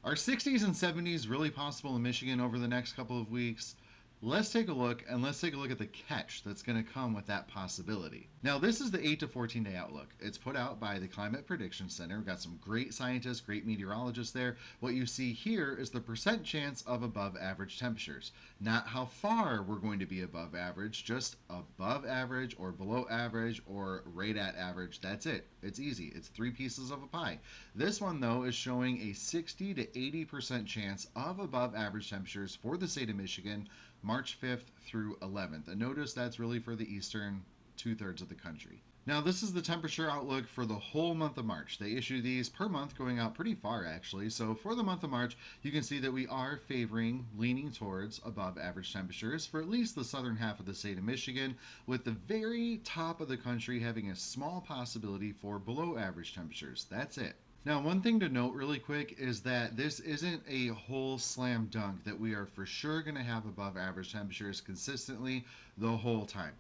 Are 60s and 70s really possible in Michigan over the next couple of weeks? Let's take a look, and let's take a look at the catch that's going to come with that possibility. Now, this is the 8 to 14 day outlook. It's put out by the Climate Prediction Center. We've got some great scientists, great meteorologists there. What you see here is the percent chance of above average temperatures. Not how far we're going to be above average, just above average or below average or right at average. That's it. It's easy. It's three pieces of a pie. This one, though, is showing a 60 to 80% chance of above average temperatures for the state of Michigan, March 5th through 11th. And notice that's really for the eastern two-thirds of the country. Now, this is the temperature outlook for the whole month of March. They issue these per month, going out pretty far, actually. So for the month of March, you can see that we are leaning towards above average temperatures for at least the southern half of the state of Michigan, with the very top of the country having a small possibility for below average temperatures. That's it. Now, one thing to note really quick is that this isn't a whole slam dunk that we are for sure going to have above average temperatures consistently the whole time.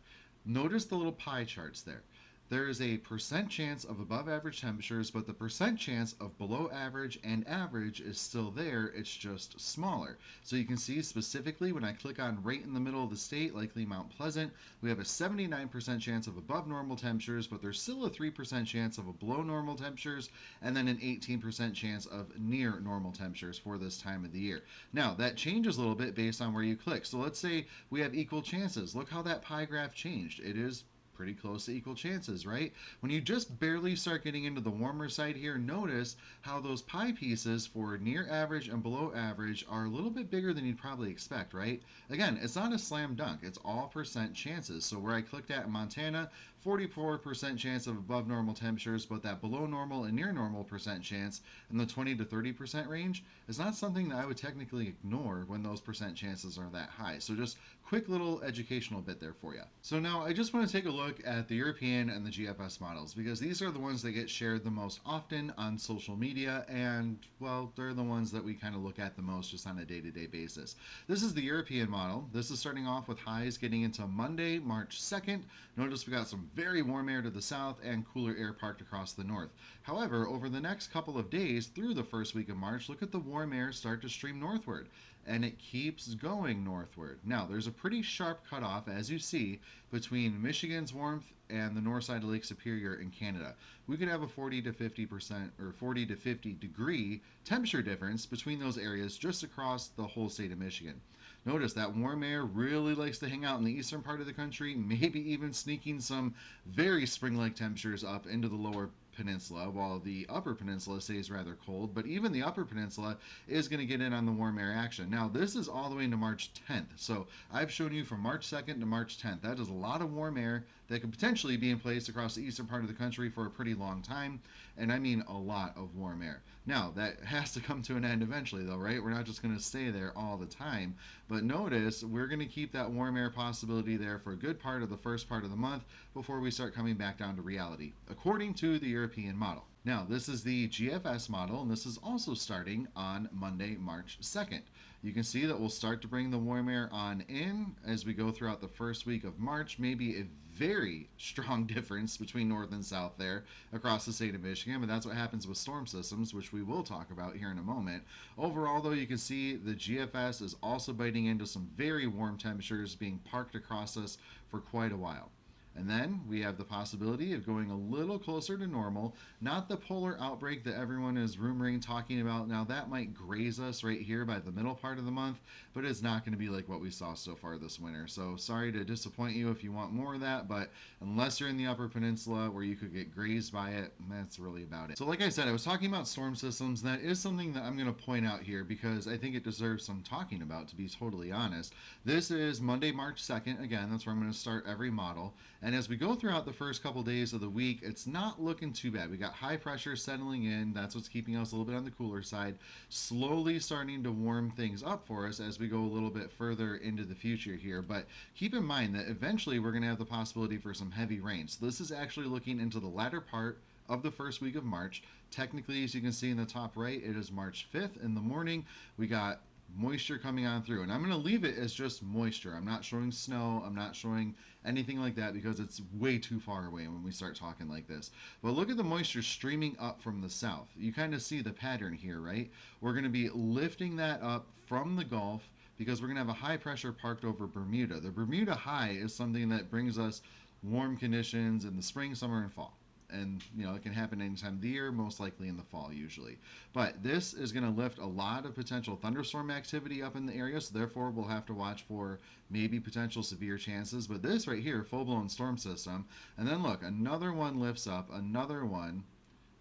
Notice the little pie charts there. There is a percent chance of above average temperatures, but the percent chance of below average and average is still there. It's just smaller. So you can see specifically when I click on right in the middle of the state, likely Mount Pleasant, we have a 79% chance of above normal temperatures, but there's still a 3% chance of a below normal temperatures, and then an 18% chance of near normal temperatures for this time of the year. Now, that changes a little bit based on where you click. So let's say we have equal chances. Look how that pie graph changed. It is pretty close to equal chances, right? When you just barely start getting into the warmer side here, notice how those pie pieces for near average and below average are a little bit bigger than you'd probably expect, right? Again, it's not a slam dunk. It's all percent chances. So where I clicked at in Montana, 44% chance of above normal temperatures, but that below normal and near normal percent chance in the 20 to 30% range is not something that I would technically ignore when those percent chances are that high. So just quick little educational bit there for you. So now I just want to take a look at the European and the GFS models, because these are the ones that get shared the most often on social media, and well, they're the ones that we kind of look at the most just on a day-to-day basis. This is the European model. This is starting off with highs getting into Monday, March 2nd. Notice we got some very warm air to the south and cooler air parked across the north. However, over the next couple of days through the first week of March, look at the warm air start to stream northward, and it keeps going northward. Now, there's a pretty sharp cutoff, as you see, between Michigan's warmth and the north side of Lake Superior in Canada. We could have a 40 to 50% or 40 to 50 degree temperature difference between those areas just across the whole state of Michigan. Notice that warm air really likes to hang out in the eastern part of the country, maybe even sneaking some very spring-like temperatures up into the lower peninsula, while the upper peninsula stays rather cold, but even the upper peninsula is going to get in on the warm air action. Now, this is all the way into March 10th, so I've shown you from March 2nd to March 10th. That is a lot of warm air that could potentially be in place across the eastern part of the country for a pretty long time, and I mean a lot of warm air. Now, that has to come to an end eventually, though, right? We're not just going to stay there all the time, but notice we're going to keep that warm air possibility there for a good part of the first part of the month before we start coming back down to reality, according to the European model. Now, this is the GFS model, and this is also starting on Monday, March 2nd. You can see that we'll start to bring the warm air on in as we go throughout the first week of March, maybe a very strong difference between north and south there across the state of Michigan, but that's what happens with storm systems, which we will talk about here in a moment. Overall, though, you can see the GFS is also biting into some very warm temperatures being parked across us for quite a while. And then we have the possibility of going a little closer to normal, not the polar outbreak that everyone is rumoring, talking about. Now, that might graze us right here by the middle part of the month, but it's not going to be like what we saw so far this winter. So sorry to disappoint you if you want more of that, but unless you're in the upper peninsula where you could get grazed by it, that's really about it. So like I said, I was talking about storm systems. That is something that I'm going to point out here because I think it deserves some talking about, to be totally honest. This is Monday, March 2nd. Again, that's where I'm going to start every model. And as we go throughout the first couple days of the week, it's not looking too bad. We got high pressure settling in. That's what's keeping us a little bit on the cooler side, slowly starting to warm things up for us as we go a little bit further into the future here. But keep in mind that eventually we're going to have the possibility for some heavy rain. So this is actually looking into the latter part of the first week of March. Technically, as you can see in the top right, it is March 5th in the morning. We got moisture coming on through. And I'm going to leave it as just moisture. I'm not showing snow. I'm not showing anything like that because it's way too far away when we start talking like this. But look at the moisture streaming up from the south. You kind of see the pattern here, right? We're going to be lifting that up from the Gulf because we're going to have a high pressure parked over Bermuda. The Bermuda high is something that brings us warm conditions in the spring, summer, and fall. And it can happen any time of the year, most likely in the fall usually. But this is going to lift a lot of potential thunderstorm activity up in the area, so therefore we'll have to watch for maybe potential severe chances. But this right here, full-blown storm system, and then look, another one lifts up, another one,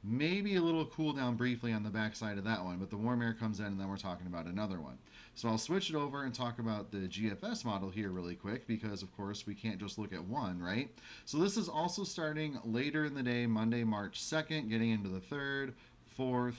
maybe a little cool down briefly on the backside of that one, but the warm air comes in and then we're talking about another one. So I'll switch it over and talk about the GFS model here really quick because, of course, we can't just look at one, right? So this is also starting later in the day, Monday, March 2nd, getting into the 3rd, 4th,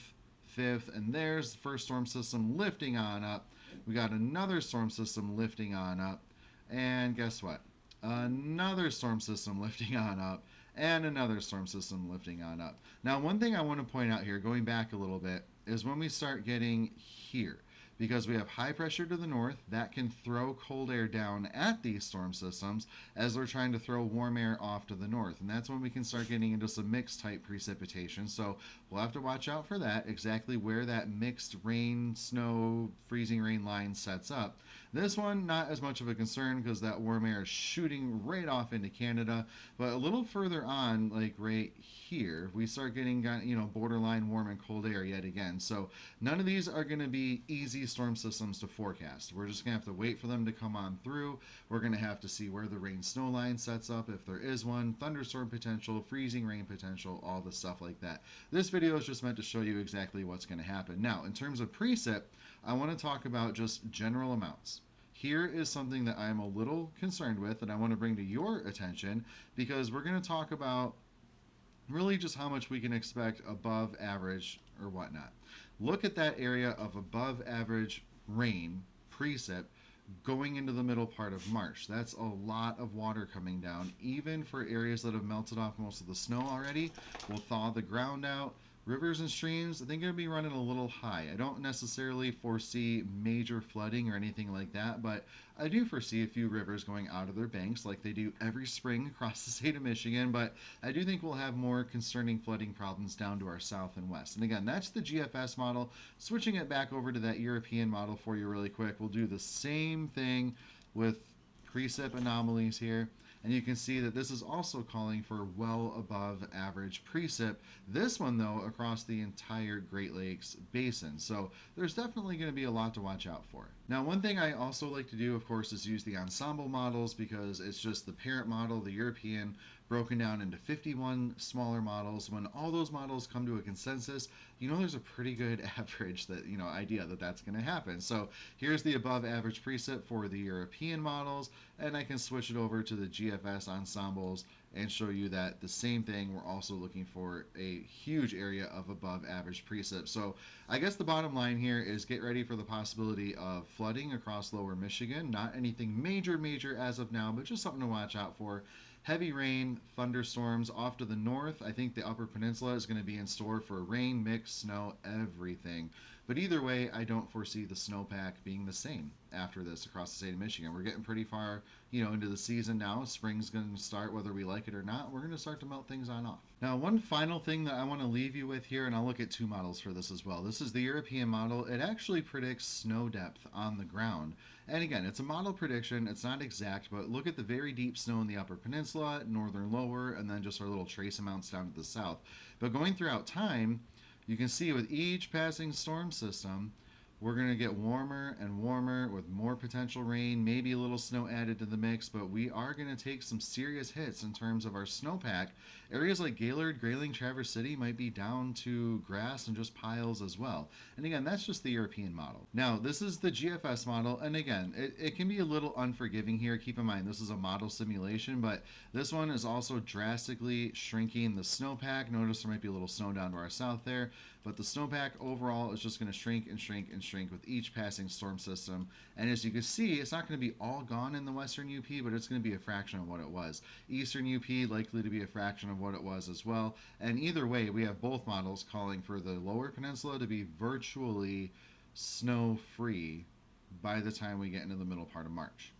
5th, and there's the first storm system lifting on up. We got another storm system lifting on up, and guess what? Another storm system lifting on up, and another storm system lifting on up. Now, one thing I want to point out here, going back a little bit, is when we start getting here, because we have high pressure to the north that can throw cold air down at these storm systems as they're trying to throw warm air off to the north. And that's when we can start getting into some mixed type precipitation. So we'll have to watch out for that, exactly where that mixed rain, snow, freezing rain line sets up. This one, not as much of a concern because that warm air is shooting right off into Canada. But a little further on, like right here, we start getting, borderline warm and cold air yet again. So none of these are going to be easy storm systems to forecast. We're just going to have to wait for them to come on through. We're going to have to see where the rain snow line sets up, if there is one, thunderstorm potential, freezing rain potential, all the stuff like that. This video is just meant to show you exactly what's going to happen. Now, in terms of precip, I want to talk about just general amounts. Here is something that I'm a little concerned with and I want to bring to your attention because we're going to talk about really just how much we can expect above average or whatnot. Look at that area of above average rain, precip, going into the middle part of March. That's a lot of water coming down, even for areas that have melted off most of the snow already. We'll thaw the ground out. Rivers and streams, I think are going to be running a little high. I don't necessarily foresee major flooding or anything like that, but I do foresee a few rivers going out of their banks like they do every spring across the state of Michigan, but I do think we'll have more concerning flooding problems down to our south and west. And again, that's the GFS model. Switching it back over to that European model for you really quick, we'll do the same thing with precip anomalies here. And you can see that this is also calling for well above average precip. This one, though, across the entire Great Lakes basin. So there's definitely going to be a lot to watch out for. Now, one thing I also like to do, of course, is use the ensemble models because it's just the parent model, the European, broken down into 51 smaller models. When all those models come to a consensus, there's a pretty good average that, idea that that's going to happen. So here's the above average precip for the European models, and I can switch it over to the GFS ensembles and show you that the same thing, we're also looking for a huge area of above average precip. So I guess the bottom line here is get ready for the possibility of flooding across lower Michigan. Not anything major as of now, but just something to watch out for. Heavy rain, thunderstorms off to the north. I think the Upper Peninsula is going to be in store for rain, mix, snow, everything. But either way, I don't foresee the snowpack being the same after this across the state of Michigan. We're getting pretty far, into the season now. Spring's going to start whether we like it or not. We're going to start to melt things on off. Now, one final thing that I want to leave you with here, and I'll look at two models for this as well. This is the European model. It actually predicts snow depth on the ground. And again, it's a model prediction. It's not exact, but look at the very deep snow in the Upper Peninsula, northern lower, and then just our little trace amounts down to the south. But going throughout time, you can see with each passing storm system, we're going to get warmer and warmer with more potential rain, maybe a little snow added to the mix, but we are going to take some serious hits in terms of our snowpack. Areas like Gaylord, Grayling, Traverse City might be down to grass and just piles as well. And again, that's just the European model. Now, this is the GFS model, and again, it can be a little unforgiving here. Keep in mind, this is a model simulation, but this one is also drastically shrinking the snowpack. Notice there might be a little snow down to our south there, but the snowpack overall is just going to shrink and shrink and shrink with each passing storm system. And as you can see, it's not going to be all gone in the western UP, but it's going to be a fraction of what it was. Eastern UP likely to be a fraction of what it was as well. And either way, we have both models calling for the lower peninsula to be virtually snow-free by the time we get into the middle part of March.